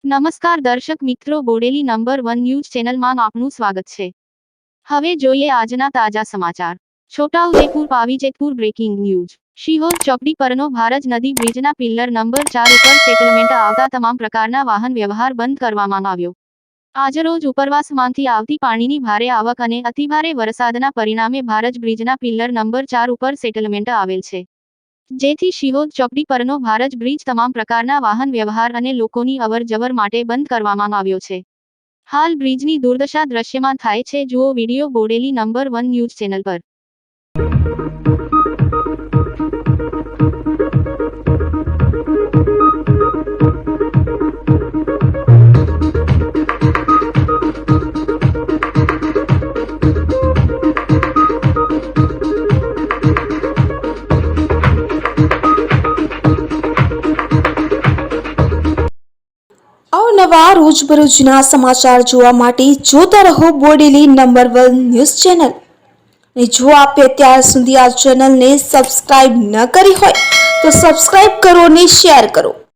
નમસ્કાર દર્શક મિત્રો, બોડેલી નંબર 1 ન્યૂઝ ચેનલમાં આપનું સ્વાગત છે। હવે જોઈએ આજના તાજા સમાચાર। Chhota Udepur Pavi Jetpur breaking news. શિહોર ચોકડી પરનો ભારજ નદી બ્રિજના પિલ્લર નંબર 4 ઉપર સેટલમેન્ટ આવતા તમામ પ્રકારના વાહન વ્યવહાર બંધ કરવામાં આવ્યો। આજરોજ ઉપરવાસમાંથી આવતી પાણીની ભારે આવક અને અતિભારે વરસાદના પરિણામે ભારજ બ્રિજના પિલ્લર નંબર 4 ઉપર સેટલમેન્ટ આવેલ છે, જેથી શિહોર ચોકડી પરનો ભારજ બ્રિજ તમામ પ્રકારના વાહન વ્યવહાર અને લોકોની અવરજવર માટે બંધ કરવામાં આવ્યો છે। હાલ બ્રિજની દુર્દશા દ્રશ્યમાન થાય છે। જુઓ video Bodeli number 1 news channel પર। અવનવા રોજબરોજના સમાચાર જોવા માટે જોતા રહો બોડેલી નંબર 1 ન્યૂઝ ચેનલ। અને જો આપે અત્યાર સુધી આ ચેનલને સબસ્ક્રાઇબ ન કરી હોય તો સબસ્ક્રાઇબ કરો અને શેર કરો।